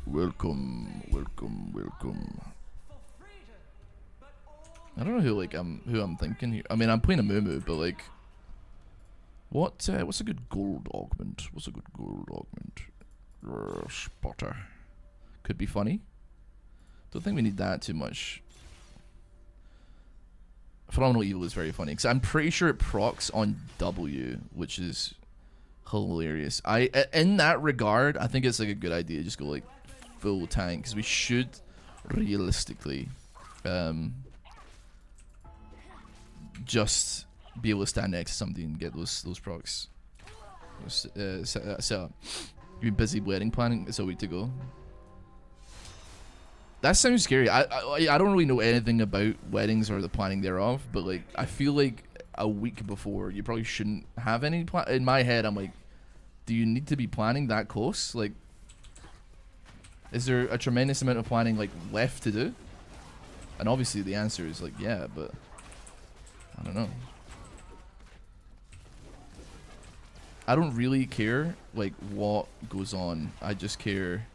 Welcome, welcome, welcome. I don't know who I'm thinking here. I mean, I'm playing a Mumu, but like, what's a good gold augment? What's a good gold augment? Spotter. Could be funny. Don't think we need that too much. Phenomenal Evil is very funny because I'm pretty sure it procs on W, which is hilarious. In that regard, I think it's like a good idea. Just go like full tank because we should realistically just be able to stand next to somebody and get those procs. So you're busy wedding planning. It's a week to go. That sounds scary. I don't really know anything about weddings or the planning thereof, but like I feel like a week before you probably shouldn't have any in my head. I'm like, do you need to be planning that close? Like, is there a tremendous amount of planning like left to do? And obviously the answer is like yeah, but I don't know. I don't really care like what goes on. I just care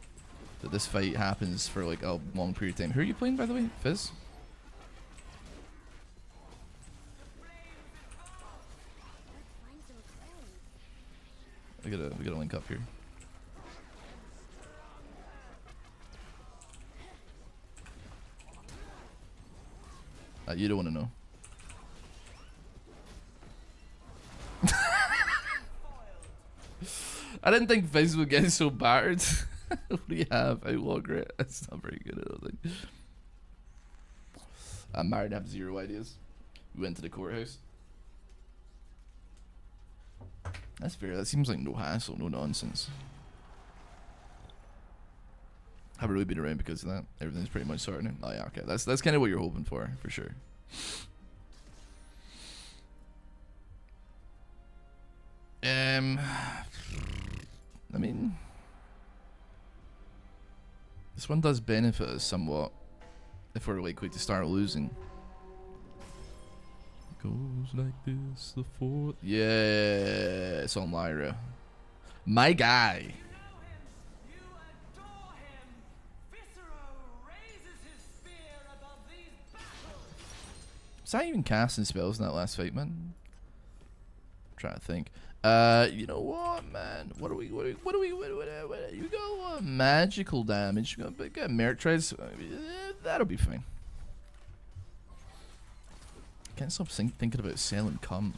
that this fight happens for like a long period of time. Who are you playing, by the way? Fizz? We gotta link up here. You don't want to know. I didn't think Fizz would get so battered. What do you have? Outlaw Grit? That's not very good, I don't think. I'm married and have zero ideas. We went to the courthouse. That's fair. That seems like no hassle, no nonsense. Haven't really been around because of that. Everything's pretty much sorted now. Oh yeah, okay. That's kind of what you're hoping for sure. I mean, this one does benefit us somewhat if we're likely to start losing. Goes like this, the fourth. Yeah, it's on Lyra. My guy. Was I even casting spells in that last fight, man? I'm trying to think. You know what, man? What do we you go magical damage. You got Meretrice. That'll be fine. Can't stop thinking about selling cum.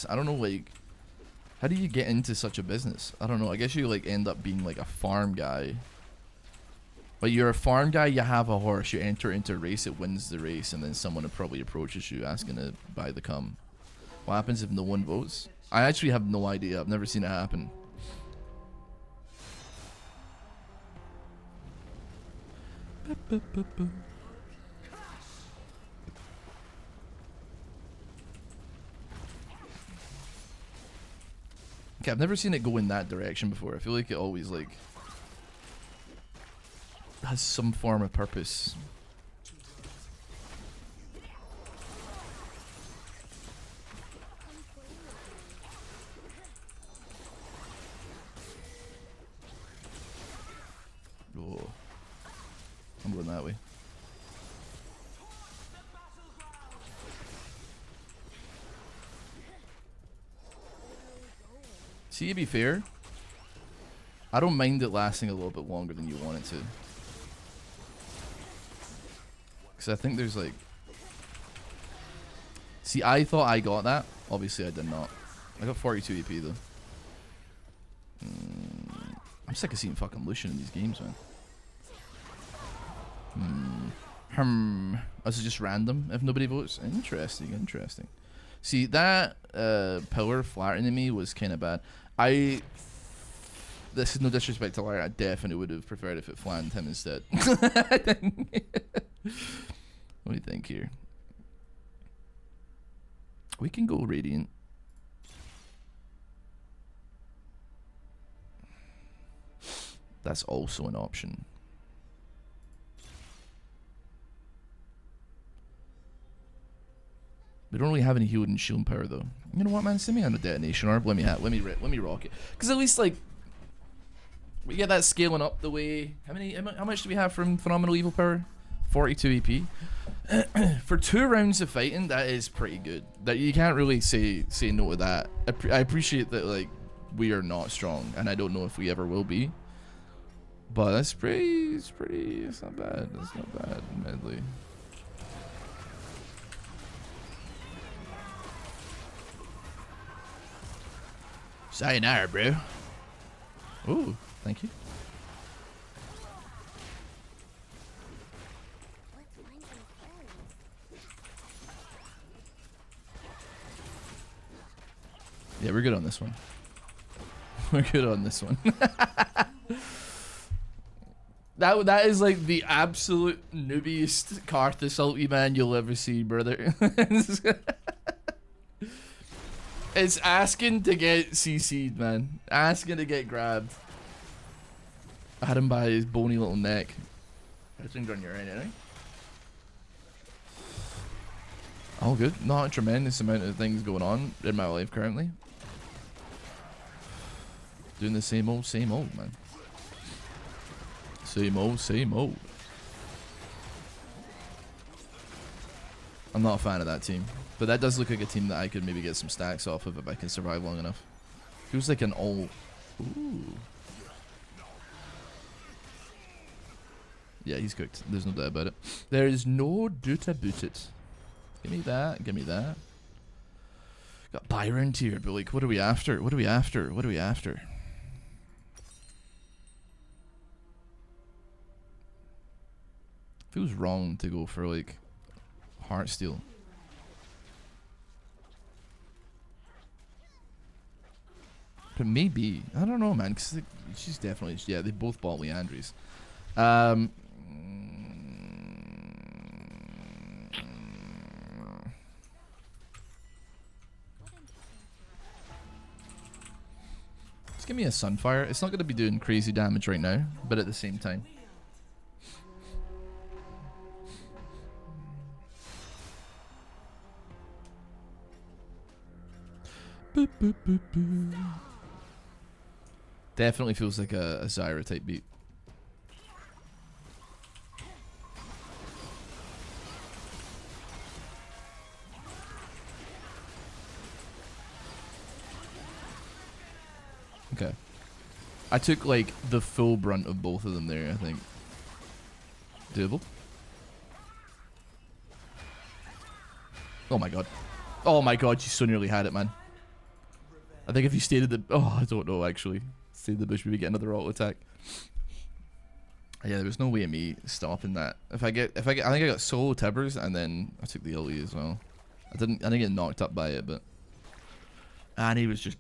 I don't know, like, how do you get into such a business? I don't know. I guess you like end up being like a farm guy. But you're a farm guy, you have a horse, you enter into a race, it wins the race, and then someone probably approaches you asking to buy the cum. What happens if no one votes? I actually have no idea. I've never seen it happen. Okay, I've never seen it go in that direction before. I feel like it always like has some form of purpose. Oh, I'm going that way. See, to be fair, I don't mind it lasting a little bit longer than you want it to. Because I think there's like... See, I thought I got that. Obviously, I did not. I got 42 AP though. I'm sick of seeing fucking Lucian in these games, man. This is just random if nobody votes. Interesting, interesting. See, that pillar flattening me was kind of bad. This is no disrespect to Larry, I definitely would have preferred if it flattened him instead. What do you think here? We can go Radiant. That's also an option. We don't really have any healing and shield power though. You know what, man? Send me on a detonation orb. Let me rock it. Because at least like, We get that scaling up the way. How much do we have from Phenomenal Evil Power? 42 EP. For 2 rounds of fighting, that is pretty good. That you can't really say no to that. I appreciate that, like, we are not strong, and I don't know if we ever will be. But that's pretty. It's not bad. It's not bad, admittedly. Sayonara, bro. Ooh, thank you. Yeah, we're good on this one. We're good on this one. That is like the absolute noobiest Karthus ulti, man, you'll ever see, brother. It's asking to get CC'd, man. Asking to get grabbed. I had him by his bony little neck. I think on your end, anyway. All good. Not a tremendous amount of things going on in my life currently. Doing the same old, man. Same old. I'm not a fan of that team. But that does look like a team that I could maybe get some stacks off of if I can survive long enough. Feels like an all... Ooh. Yeah, he's cooked. There's no doubt about it. There is no doubt about it. Give me that. Give me that. Got Byron tier, but like, what are we after? What are we after? What are we after? Feels wrong to go for like Heartsteel. But maybe. I don't know, man. Because she's definitely... Yeah, they both bought Leandries. Just give me a Sunfire. It's not going to be doing crazy damage right now, but at the same time. Boop, boop, boop, boop. Definitely feels like a Zyra type beat. Okay. I took like the full brunt of both of them there, I think. Doable. Oh my god. Oh my god, you so nearly had it, man. I think if you stayed at the... Oh, I don't know, actually. Stayed in the bush, maybe get another auto attack. Yeah, there was no way of me stopping that. I think I got solo Tibbers, and then I took the ulti as well. I didn't get knocked up by it, but... And he was just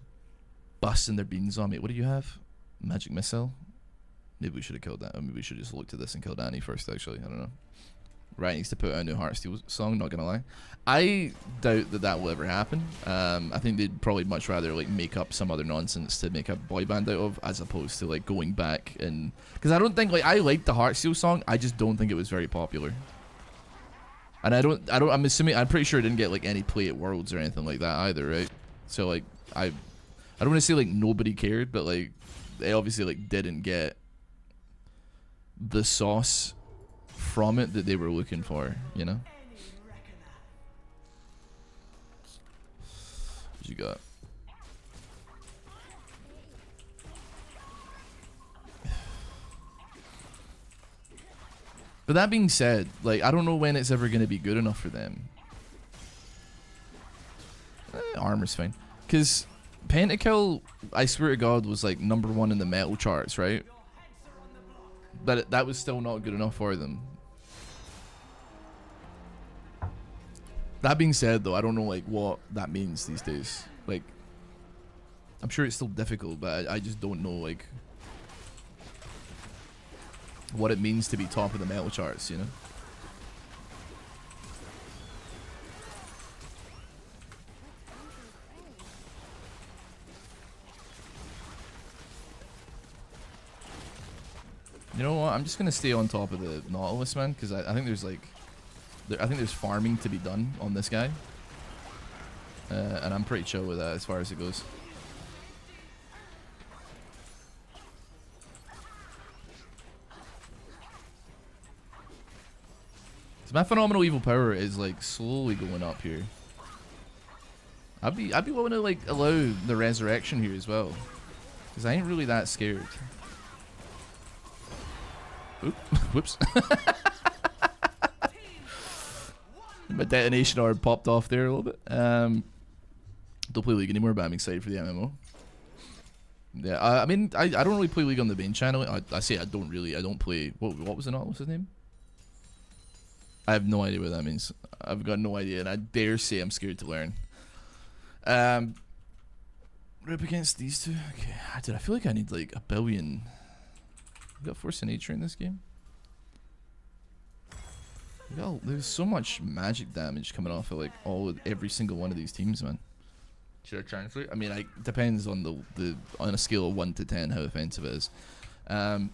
busting their beans on me. What do you have? Magic Missile? Maybe we should have killed that. Or maybe we should have just looked at this and killed Annie first, actually. I don't know. Riot needs to put out a new Heartsteel song, not gonna lie. I doubt that will ever happen. I think they'd probably much rather like make up some other nonsense to make a boy band out of, as opposed to like going back and... Because I don't think, like, I liked the Heartsteel song, I just don't think it was very popular. And I'm assuming, I'm pretty sure it didn't get like any play at Worlds or anything like that either, right? So like, I don't want to say like nobody cared, but like, they obviously like didn't get the sauce from it that they were looking for, you know? What you got? But that being said, like, I don't know when it's ever going to be good enough for them. Armor's fine. Because Pentakill, I swear to God, was like #1 in the metal charts, right? But that was still not good enough for them. That being said, though, I don't know like what that means these days. Like, I'm sure it's still difficult, but I just don't know like what it means to be top of the metal charts, you know? You know what? I'm just gonna stay on top of the Nautilus, man, because I think there's like, I think there's farming to be done on this guy, and I'm pretty chill with that as far as it goes. my phenomenal evil power is like slowly going up here. I'd be willing to like allow the resurrection here as well, because I ain't really that scared. Oop, whoops. My detonation orb popped off there a little bit. Don't play League anymore, but I'm excited for the MMO. Yeah, I mean, I don't really play League on the main channel. I say I don't really. I don't play. What was it? What's his name? I have no idea what that means. I've got no idea, and I dare say I'm scared to learn. We're up against these two. Okay, dude, I feel like I need like a billion. You got Force of Nature in this game? There's so much magic damage coming off of like every single one of these teams, man. Should I translate? I mean, it depends on on a scale of 1 to 10 how offensive it is. So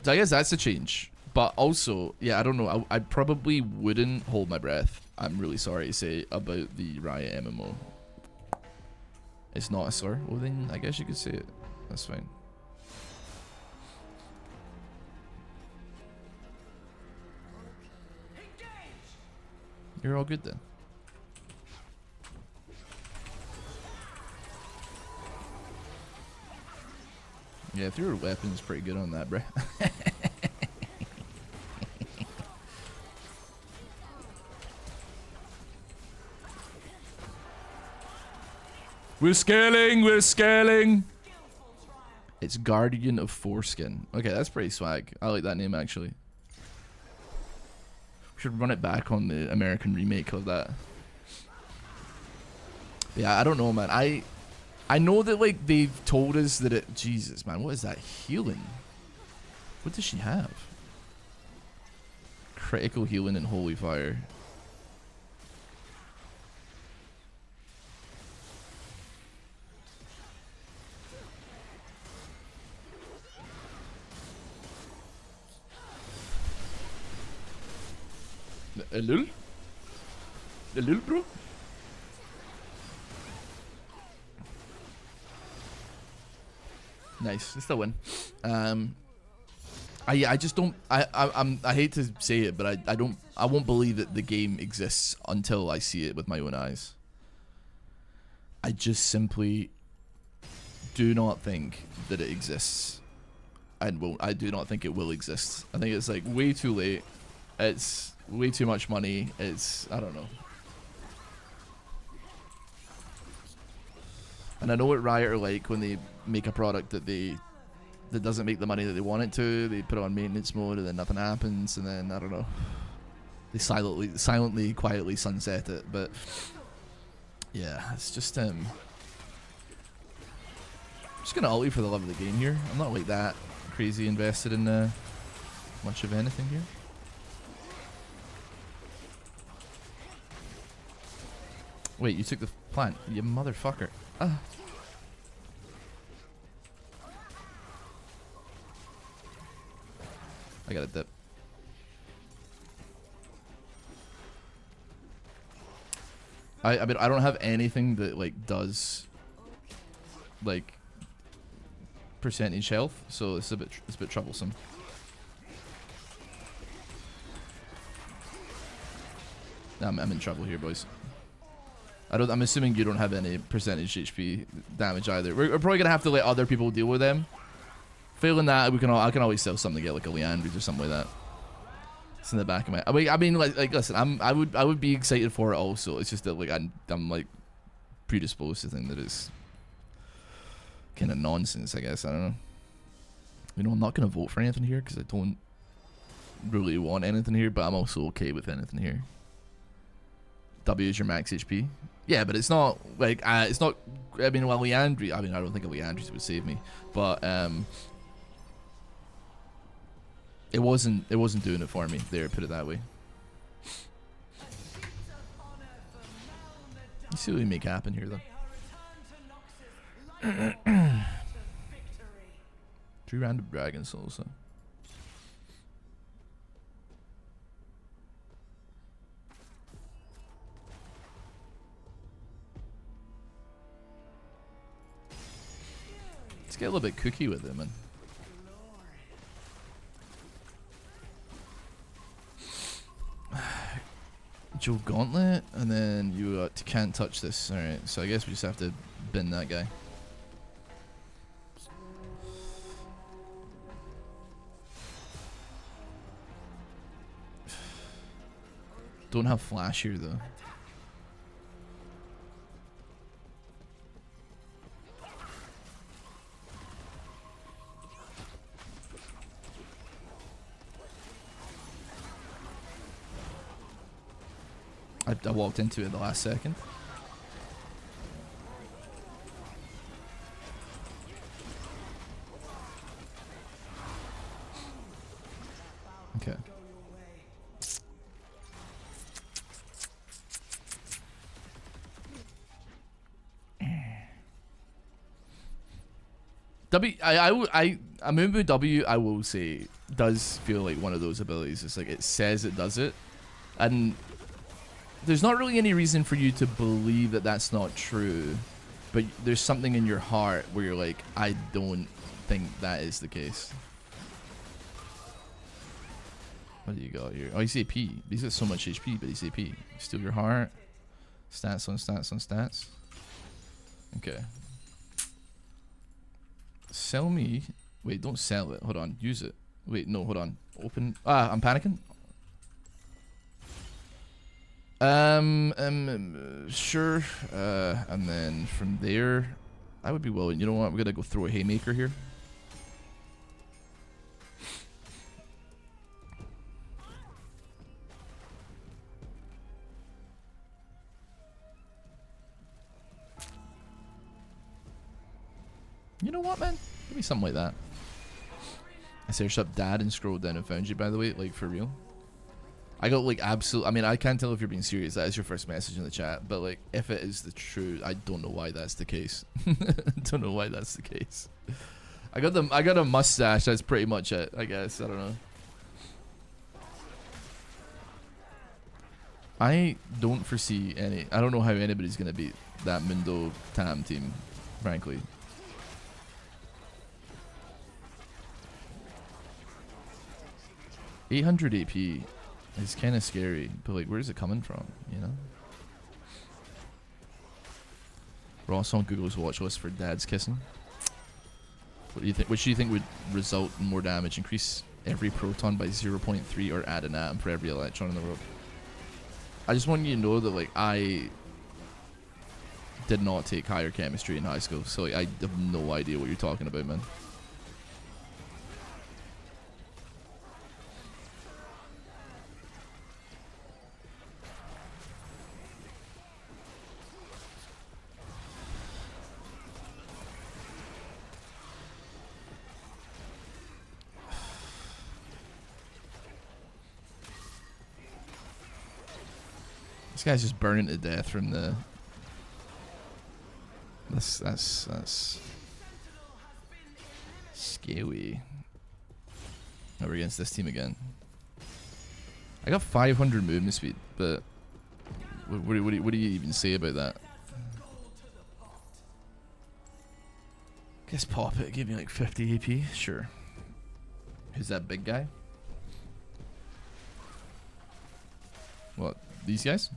I guess that's a change. But also, yeah, I don't know. I probably wouldn't hold my breath. I'm really sorry to say about the Riot MMO. It's not a slur. Well, then I guess you could say it. That's fine. You're all good then. Yeah, if your weapon's pretty good on that, bruh. We're scaling! It's Guardian of Foreskin. Okay, that's pretty swag. I like that name, actually. We should run it back on the American remake of that. Yeah, I don't know, man. I know that, like, they've told us that it... Jesus, man, what is that? Healing? What does she have? Critical healing and holy fire. A little? A little, bro? Nice. It's the win. I just don't. I hate to say it, but I won't believe that the game exists until I see it with my own eyes. I just simply do not think that it exists, and I do not think it will exist. I think it's like way too late. It's way too much money. I don't know. And I know what Riot are like when they make a product that doesn't make the money that they want it to. They put it on maintenance mode and then nothing happens, and then I don't know. They silently, quietly sunset it. But yeah, it's just I'm just gonna ulti for the love of the game here. I'm not like that crazy invested in much of anything here. Wait, you took the plant, you motherfucker. Ah. I got a dip. I mean, I don't have anything that like does like percentage health, so it's a bit troublesome. I'm in trouble here, boys. I'm assuming you don't have any percentage HP damage either. We're probably gonna have to let other people deal with them. Failing that, I can always sell something to get like a Leandry's or something like that. It's in the back of my. I mean, like listen, I would be excited for it also. It's just that like I'm like predisposed to think that it's kind of nonsense. I guess I don't know. You know, I'm not gonna vote for anything here because I don't really want anything here, but I'm also okay with anything here. W is your max HP. Yeah, but it's not like it's not. I mean, well, Leandry. I mean, I don't think a Leandry's would save me, but it wasn't doing it for me. There, put it that way. You see what we make happen here, though. 3 random dragon souls. Huh? Let's get a little bit cookie with it, man. Joe Gauntlet, and then you can't touch this. Alright, so I guess we just have to bin that guy. Don't have flash here though. I walked into it the last second. Okay. A Mundo W, I will say, does feel like one of those abilities. It's like it says it does it, and there's not really any reason for you to believe that that's not true, but there's something in your heart where you're like, I don't think that is the case. What do you got here? Oh, he's AP. He's got so much HP, but he's AP. Steal your heart. Stats on stats on stats. Okay. Sell me. Wait, don't sell it. Hold on. Use it. Wait, no, hold on. Open. Ah, I'm panicking. Sure. And then from there, I would be willing. You know what? We're gonna go throw a haymaker here. You know what, man? Give me something like that. I searched up dad and scrolled down and found you, by the way, like for real. I got like absolute. I mean, I can't tell if you're being serious. That is your first message in the chat, but like, if it is the truth, I don't know why that's the case. Don't know why that's the case. I got a mustache. That's pretty much it, I guess. I don't know. I don't foresee any. I don't know how anybody's gonna beat that Mundo Tam team, frankly. 800 AP is kind of scary, but like, where's it coming from, you know? Ross on Google's watch list for dads kissing. What do you think? Which do you think would result in more damage? Increase every proton by 0.3 or add an atom for every electron in the world? I just want you to know that like, I did not take higher chemistry in high school, so like, I have no idea what you're talking about, man. This guy's just burning to death from the. That's scary. Now we're against this team again. I got 500 movement speed, but what do you even say about that? Guess pop it. Give me like 50 AP. Sure. Who's that big guy? What? These guys?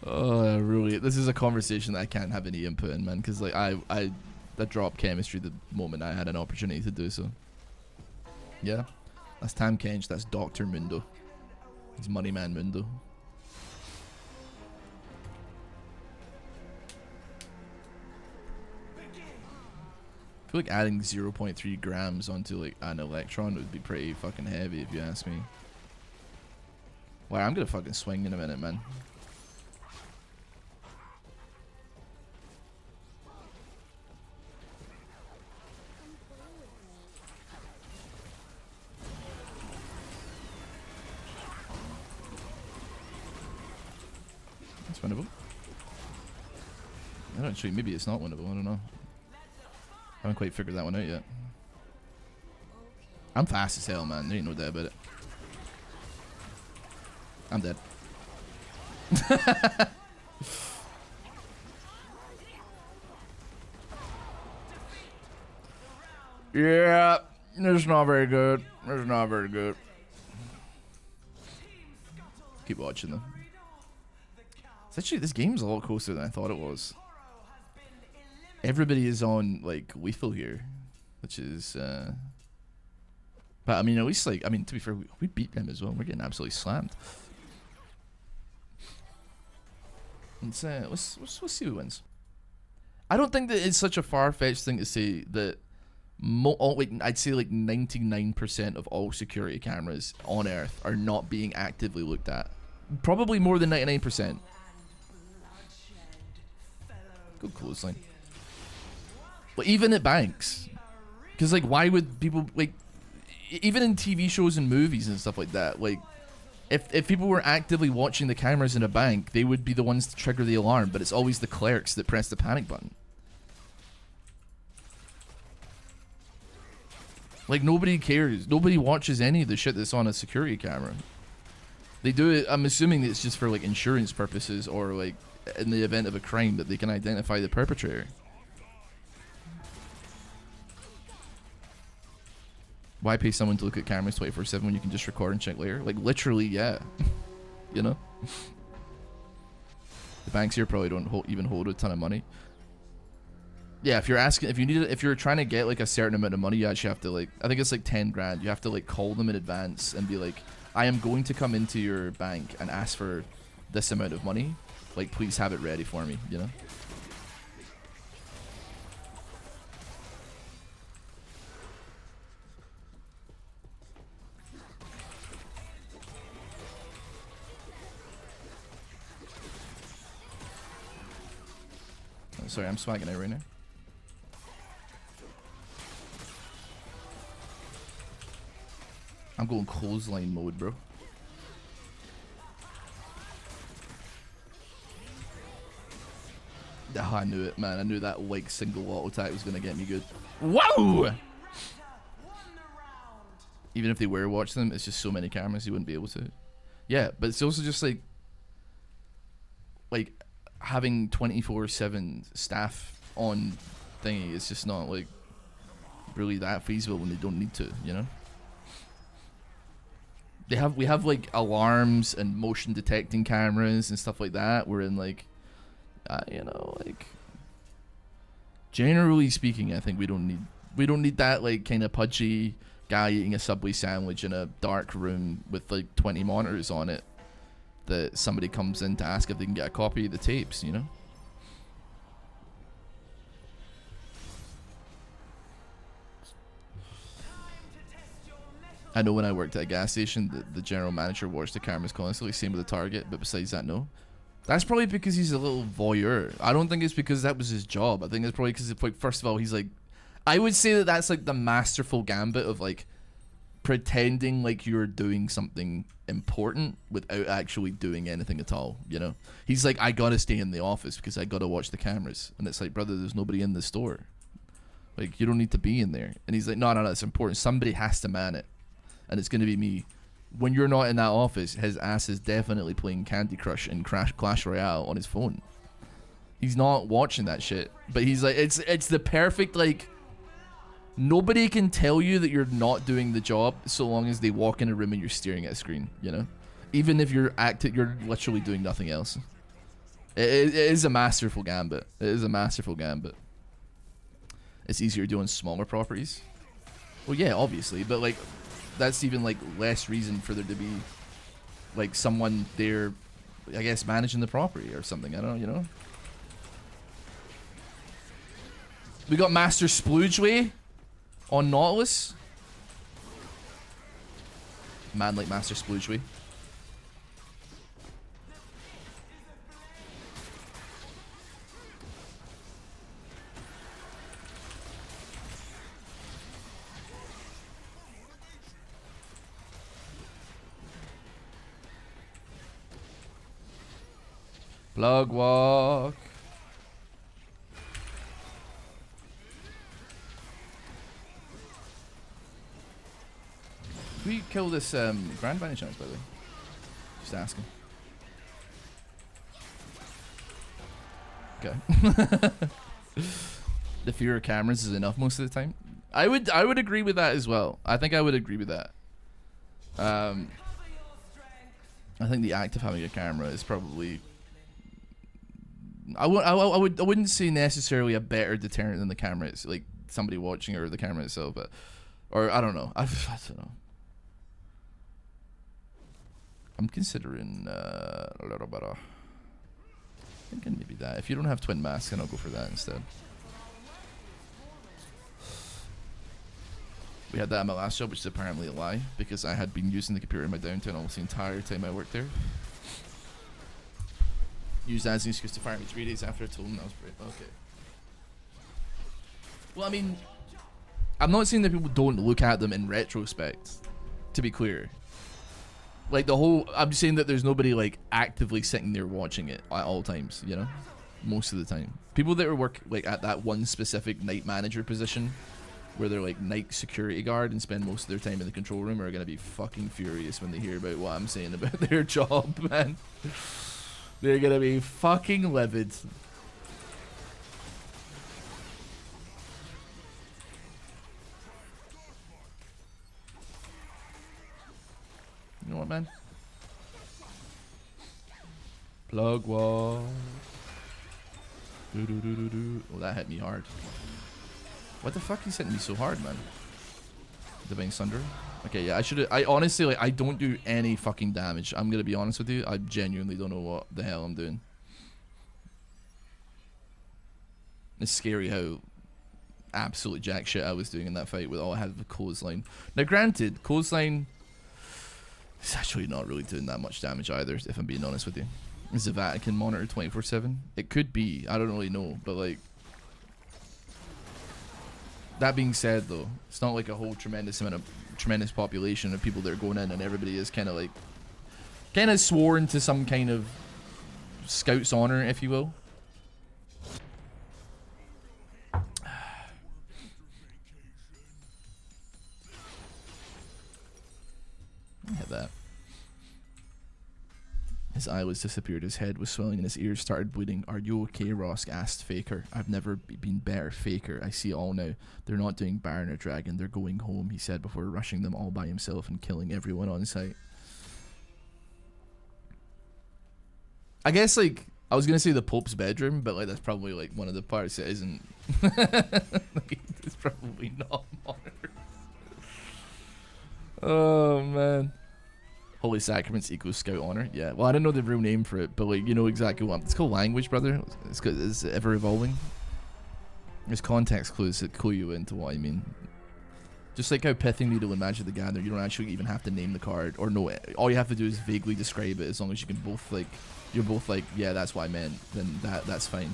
Oh, really? This is a conversation that I can't have any input in, man. Because like I dropped chemistry the moment I had an opportunity to do so. Yeah, that's Tam Kench. That's Dr. Mundo. He's Money Man Mundo. I feel like adding 0.3 grams onto like an electron would be pretty fucking heavy if you ask me. Wow, I'm gonna fucking swing in a minute, man. It's winnable. I don't actually, maybe it's not winnable, I don't know. I haven't quite figured that one out yet. I'm fast as hell, man. There ain't no doubt about it. I'm dead. Yeah, it's not very good. It's not very good. Keep watching them. It's actually, this game's a lot closer than I thought it was. Everybody is on like lethal here, which is but I mean, at least like, I mean, to be fair, we beat them as well. We're getting absolutely slammed. Let's see who wins. I don't think that it's such a far-fetched thing to say that I'd say like 99% of all security cameras on Earth are not being actively looked at. Probably more than 99%. Good clothesline. But even at banks, because like, why would people like? Even in TV shows and movies and stuff like that, like, if people were actively watching the cameras in a bank, they would be the ones to trigger the alarm. But it's always the clerks that press the panic button. Like, nobody cares. Nobody watches any of the shit that's on a security camera. They do it, I'm assuming it's just for like insurance purposes, or like in the event of a crime that they can identify the perpetrator. Why pay someone to look at cameras 24/7 when you can just record and check later? Like, literally, yeah. You know? The banks here probably don't even hold a ton of money. Yeah, if you're trying to get like a certain amount of money, you actually have to like, I think it's like 10 grand. You have to like call them in advance and be like, I am going to come into your bank and ask for this amount of money. Like, please have it ready for me, you know? Oh, sorry, I'm swagging it right now. I'm going clothesline mode, bro. Oh, I knew it, man. I knew that like single auto attack was gonna get me good. Whoa! Even if they were watching them, it's just so many cameras you wouldn't be able to. Yeah, but it's also just like having 24/7 staff on thingy. It's just not like really that feasible when they don't need to, you know. We have like alarms and motion detecting cameras and stuff like that. We're in like, you know, like, generally speaking, I think we don't need that like kind of pudgy guy eating a Subway sandwich in a dark room with like 20 monitors on it that somebody comes in to ask if they can get a copy of the tapes, you know. I know when I worked at a gas station, the general manager watched the cameras constantly, same with the target, but besides that, no. That's probably because he's a little voyeur. I don't think it's because that was his job. I think it's probably because, like, first of all, he's like, I would say that that's like the masterful gambit of like pretending like you're doing something important without actually doing anything at all, you know. He's like, I gotta stay in the office because I gotta watch the cameras, and it's like, brother, there's nobody in the store, like, you don't need to be in there. And he's like, no, it's important, somebody has to man it, and it's gonna be me. When you're not in that office, his ass is definitely playing Candy Crush and Clash Royale on his phone. He's not watching that shit, but he's like, it's the perfect, like, nobody can tell you that you're not doing the job so long as they walk in a room and you're staring at a screen, you know? Even if you're literally doing nothing else. It is a masterful gambit. It is a masterful gambit. It's easier doing smaller properties. Well, yeah, obviously, but like, that's even like less reason for there to be like someone there, I guess, managing the property or something. I don't know, you know? We got Master Sploinky on Nautilus. Man like Master Sploinky. Plug walk. Can we kill this Grand by any chance, by the way? Just asking. Okay. The fear of cameras is enough most of the time. I would agree with that as well. I think I would agree with that. I think the act of having a camera is probably. I wouldn't say necessarily a better deterrent than the camera. It's like somebody watching or the camera itself, but or I don't know. I don't know. I'm considering a little bit of. Thinking maybe that. If you don't have twin masks, then I'll go for that instead. We had that at my last job, which is apparently a lie, because I had been using the computer in my downtime almost the entire time I worked there. Used as an excuse to fire me 3 days after I told him that was great. Okay. Well, I mean, I'm not saying that people don't look at them in retrospect, to be clear. Like the whole, I'm just saying that there's nobody like actively sitting there watching it at all times, you know? Most of the time. People that work like at that one specific night manager position, where they're like night security guard and spend most of their time in the control room, are gonna be fucking furious when they hear about what I'm saying about their job, man. They're gonna be fucking livid. You know what, man? Plug wall. Oh, that hit me hard. What the fuck is hitting me so hard, man? Divine Sunder. Okay, yeah, I honestly, like, I don't do any fucking damage. I'm gonna be honest with you. I genuinely don't know what the hell I'm doing. It's scary how absolute jack shit I was doing in that fight with all I had with clothesline. Now, granted, clothesline is actually not really doing that much damage either, if I'm being honest with you. Is the Vatican monitor 24/7? It could be. I don't really know, but like. That being said, though, it's not like a whole tremendous population of people that are going in, and everybody is kind of sworn to some kind of scout's honor, if you will. Hit that. His eyelids disappeared, his head was swelling, and his ears started bleeding. "Are you okay, Rosk?" asked Faker. "I've never been better, Faker. I see it all now. They're not doing Baron or Dragon, they're going home," he said before rushing them all by himself and killing everyone on sight. I guess, like, I was gonna say the Pope's bedroom, but like that's probably like one of the parts that isn't. Like, it's probably not monitor. Oh man. Holy Sacraments equals Scout Honor. Yeah, well, I didn't know the real name for it, but like, you know exactly what it's called. Language, brother. It's ever evolving. There's context clues that clue you into what I mean. Just like how Pithing Needle and Magic the Gathering, you don't actually even have to name the card or know it. All you have to do is vaguely describe it. As long as you can both like, you're both like, yeah, that's what I meant. Then that's fine.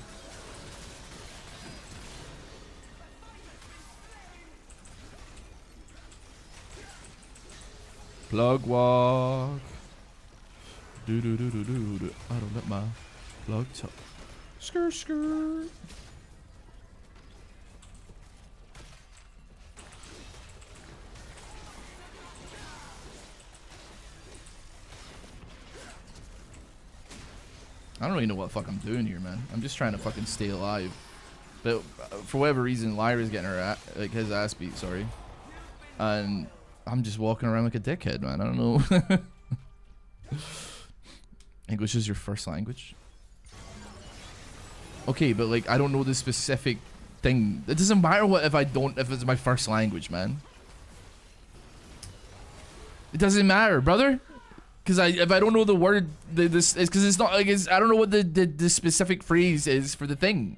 Plug walk. Do. I don't let my plug talk. Skr. I don't really know what the fuck I'm doing here, man. I'm just trying to fucking stay alive. But for whatever reason, Lyra's getting her his ass beat, sorry. And I'm just walking around like a dickhead, man. I don't know. English is your first language? Okay, but like, I don't know the specific thing. It doesn't matter what if it's my first language, man. It doesn't matter, brother. Because if I don't know the word, this is because it's not like I don't know what the specific phrase is for the thing.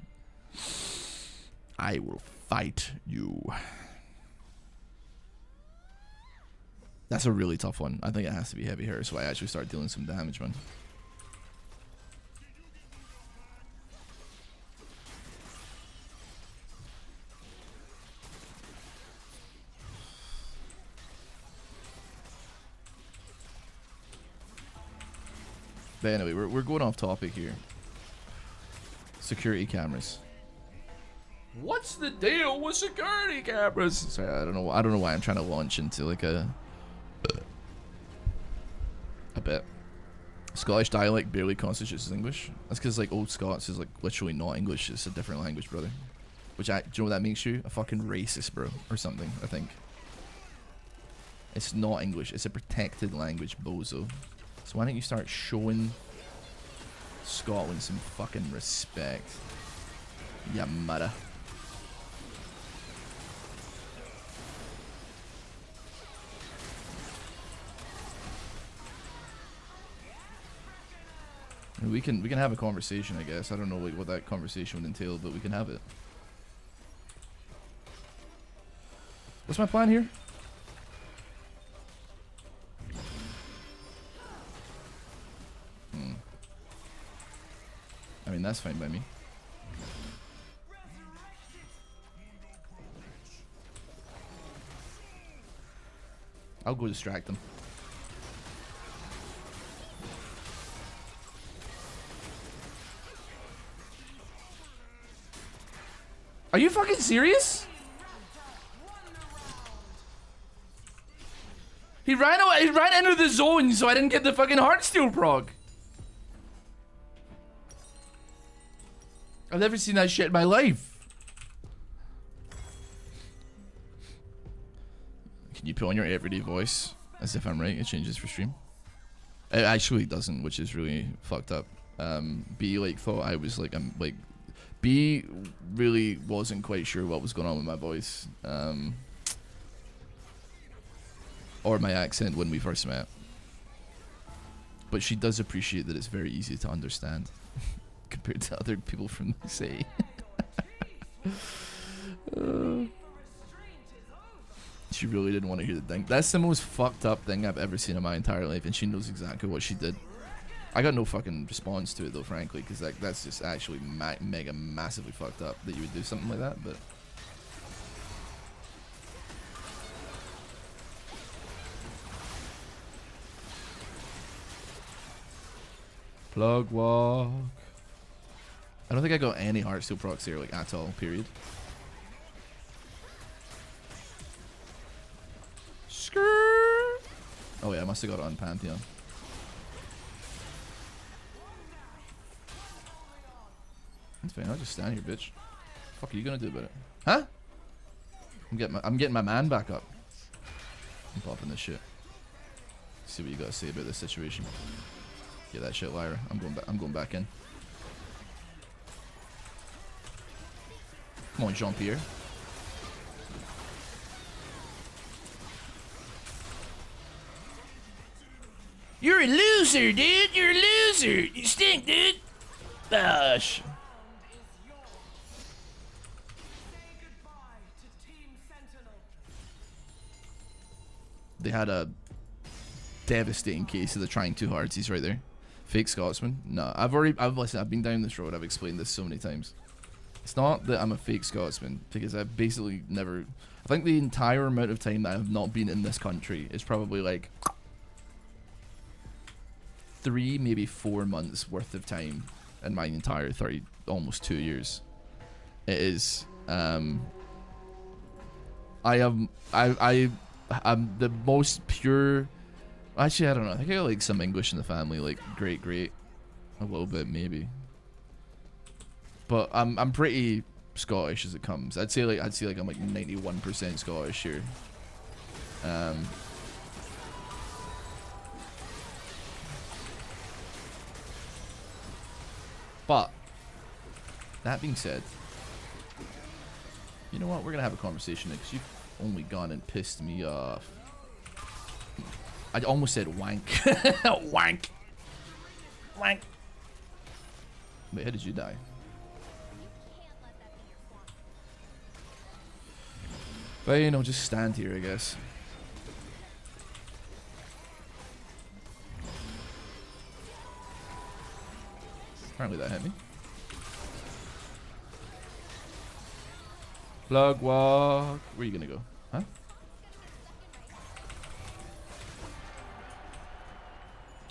I will fight you. That's a really tough one. I think it has to be heavy hitter, so I actually start dealing some damage, man. But anyway, we're going off topic here. Security cameras. What's the deal with security cameras? Sorry, I don't know why I'm trying to launch into like a bit. Scottish dialect barely constitutes as English. That's because like Old Scots is like literally not English. It's a different language, brother. Which, do you know what that makes you? A fucking racist, bro. Or something, I think. It's not English. It's a protected language, bozo. So why don't you start showing Scotland some fucking respect? Ya mudda. We can have a conversation, I guess. I don't know like what that conversation would entail, but we can have it. What's my plan here? I mean, that's fine by me. I'll go distract them. Are you fucking serious? He ran away. He ran into the zone, so I didn't get the fucking Heartsteel prog. I've never seen that shit in my life. Can you put on your everyday voice as if I'm right? It changes for stream. It actually doesn't, which is really fucked up. B like thought I was like B really wasn't quite sure what was going on with my voice. Or my accent when we first met. But she does appreciate that it's very easy to understand compared to other people from the city. She really didn't want to hear the thing. That's the most fucked up thing I've ever seen in my entire life, and she knows exactly what she did. I got no fucking response to it though, frankly, because that's just actually mega massively fucked up that you would do something like that, but... Plug walk. I don't think I got any Heartsteel procs here, like, at all, period. Skirt! Oh yeah, I must have got it on Pantheon. That's fine, I'll just stand here, bitch. Fuck are you gonna do about it? Huh? I'm getting my man back up. I'm popping this shit. See what you gotta say about this situation. Get that shit, Lyra. I'm going back in. Come on, Jean-Pierre. You're a loser, dude. You're a loser. You stink, dude. Gosh. They had a devastating case of the trying too hard. He's right there. Fake Scotsman? No, I've been down this road. I've explained this so many times. It's not that I'm a fake Scotsman, because I've basically never... I think the entire amount of time that I have not been in this country is probably like 3, maybe 4 months worth of time in my entire almost 2 years. It is... I'm the most pure... Actually, I don't know. I think I got like some English in the family, like great, a little bit maybe. But I'm pretty Scottish as it comes. I'd say I'm like 91% Scottish here. But that being said, you know what? We're gonna have a conversation because you've only gone and pissed me off. I almost said wank. Wank. Wank. Wait, how did you die? Fine, I'll just stand here, I guess. Apparently that hit me. Plug walk. Where are you gonna go? Huh?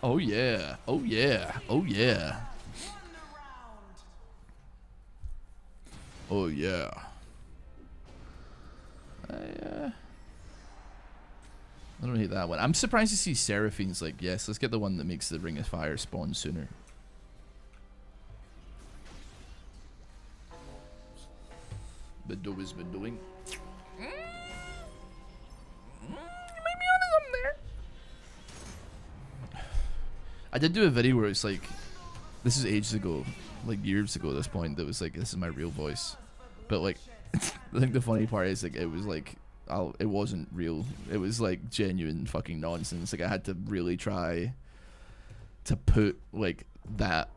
Oh yeah. Oh yeah. Oh yeah. Oh yeah. I don't hate that one. I'm surprised to see Seraphine's like, yes, let's get the one that makes the Ring of Fire spawn sooner. Mundo has been doing. You might be onto something there. I did do a video where it's like, this is ages ago, like years ago at this point, that was like, this is my real voice. But like, I think the funny part is like, it was like, it wasn't real. It was like genuine fucking nonsense. Like I had to really try to put like that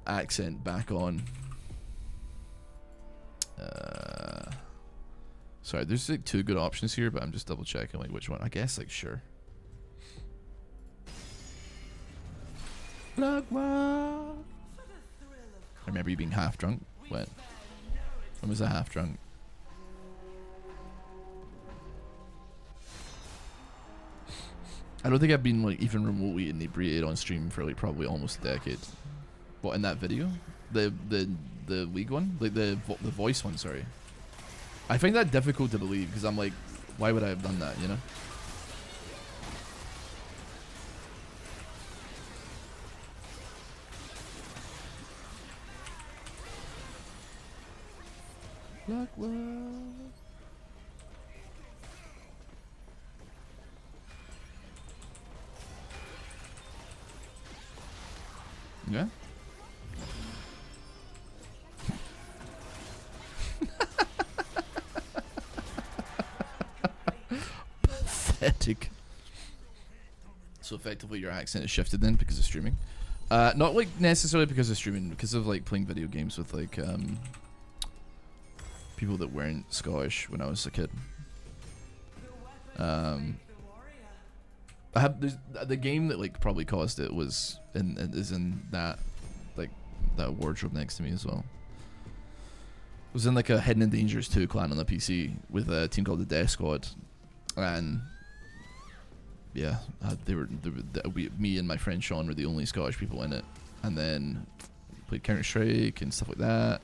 accent back on. Sorry, there's like 2 good options here, but I'm just double checking like which one. I guess like sure. I remember you being half drunk. When was I half drunk? I don't think I've been like even remotely inebriated on stream for like probably almost a decade. What, in that video? The league one? Like the voice one, sorry. I find that difficult to believe because I'm like, why would I have done that, you know? Yeah. Pathetic. So effectively your accent is shifted then because of streaming. Not like necessarily because of streaming, because of like playing video games with like people that weren't Scottish when I was a kid. I have the game that like probably caused it is in that like that wardrobe next to me as well. It was in like a Hidden and Dangerous 2 clan on the PC with a team called the Death Squad, and yeah, me and my friend Sean were the only Scottish people in it, and then played Counter-Strike and stuff like that,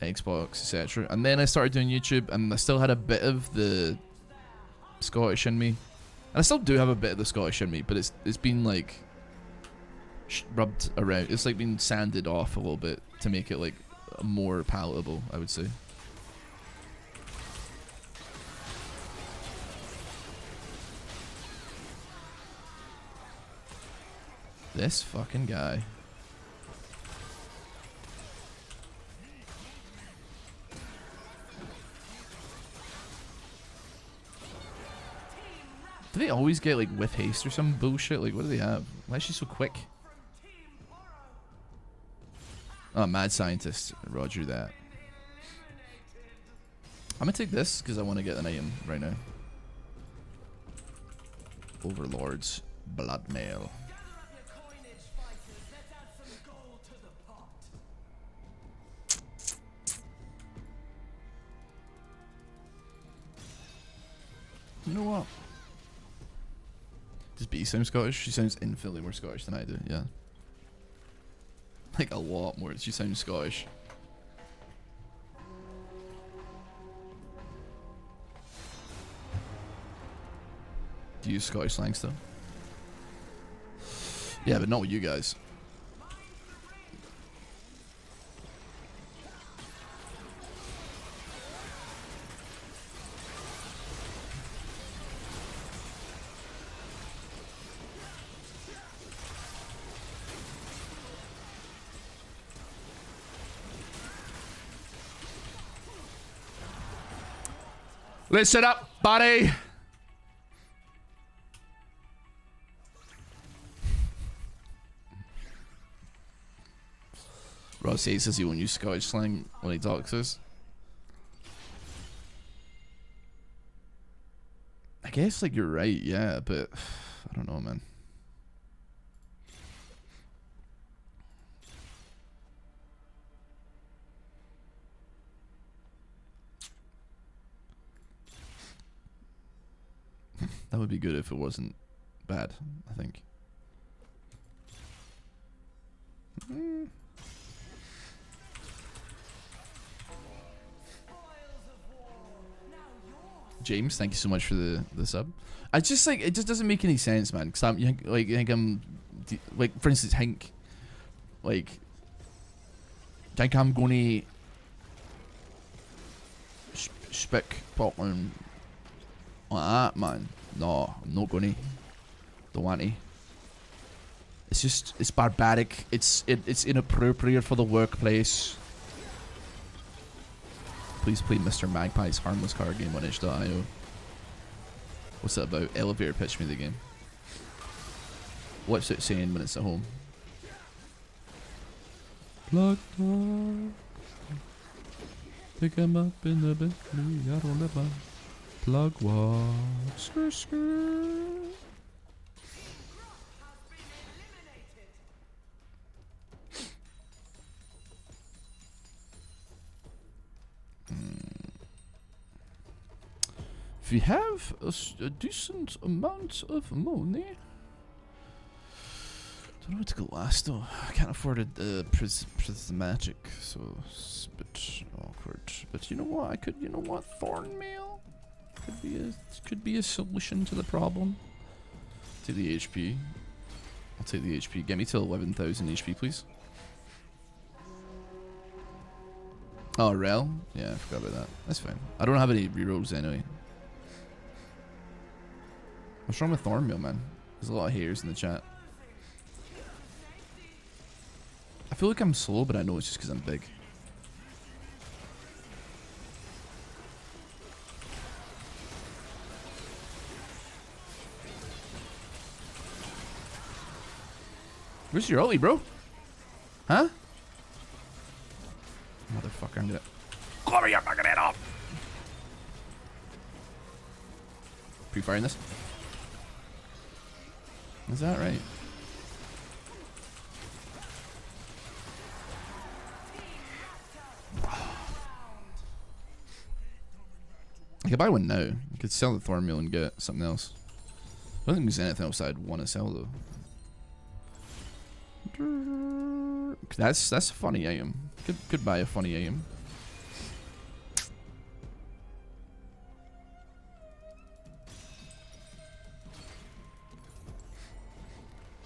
Xbox, etc. And then I started doing YouTube, and I still had a bit of the Scottish in me, and I still do have a bit of the Scottish in me, but it's been like rubbed around. It's like been sanded off a little bit to make it like more palatable, I would say. This fucking guy. Do they always get like with haste or some bullshit? Like what do they have? Why is she so quick? Oh, mad scientist. Roger that. I'm gonna take this because I want to get an item right now. Overlord's blood mail. You know what? Does B sound Scottish? She sounds infinitely more Scottish than I do, yeah. Like a lot more. She sounds Scottish. Do you use Scottish slang still? Yeah, but not with you guys. Listen up, buddy. Ross says he won't use Scottish slang when he talks to us. I guess like you're right, yeah, but I don't know, man. That would be good if it wasn't bad, I think. James, thank you so much for the sub. I just like, it just doesn't make any sense, man. Cause I'm like I'm like, for instance, Hank, like I'm gonna spick Portland like that, man. No, I'm not gonna. Don't want to. It's just, it's barbaric. It's inappropriate for the workplace. Please play Mr. Magpie's harmless card game on itch.io. What's that about? Elevator pitch me the game. What's it saying when it's at home? Plug talk. Pick him up in the Bentley. I don't let my plug walk. Skr, skr. If you have a decent amount of money, don't know what to go last though. I can't afford a prismatic, so it's a bit awkward. But you know what? I could. You know what? Thorn mail could be a solution to the problem. Take the HP. I'll take the HP. Get me to 11,000 HP, please. Oh, rel? Yeah, I forgot about that. That's fine. I don't have any rerolls anyway. What's wrong with Thornmail, man? There's a lot of haters in the chat. I feel like I'm slow, but I know it's just because I'm big. Where's your ulti, bro? Huh? Motherfucker, I'm gonna... Cover your fucking head off! Pre-firing this? Is that right? I could buy one now. I could sell the Thornmail and get something else. I don't think there's anything else I'd want to sell though. That's a funny item. Could buy a funny item.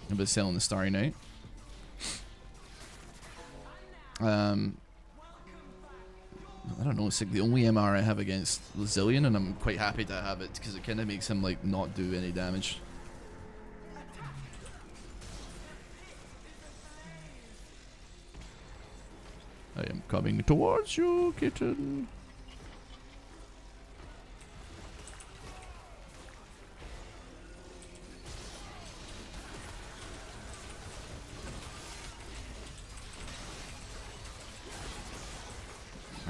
I'm about selling the Starry Night. I don't know, it's like the only MR I have against Lazillion, and I'm quite happy to have it because it kind of makes him like not do any damage. I am coming towards you, kitten.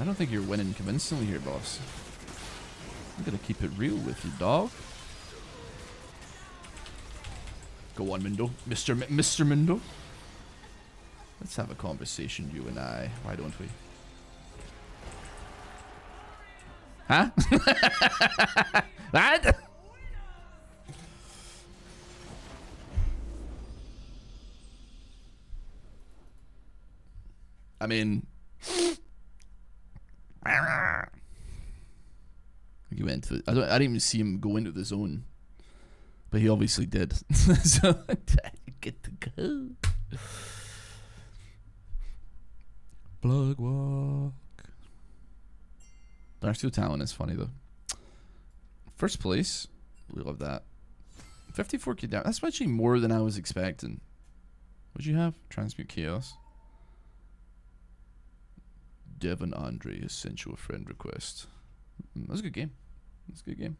I don't think you're winning convincingly here, boss. I'm gonna keep it real with you, dog. Go on, Mundo. Mr. Mundo. Let's have a conversation, you and I. Why don't we? Huh? What? I mean... He went to I didn't even see him go into the zone. But he obviously did. So I get to go. Plug walk. Darksteel Talon is funny though. First place. We love that. 54k down. That's actually more than I was expecting. What'd you have? Transmute Chaos. Devon Andre has sent you a friend request. That was a good game. That's a good game.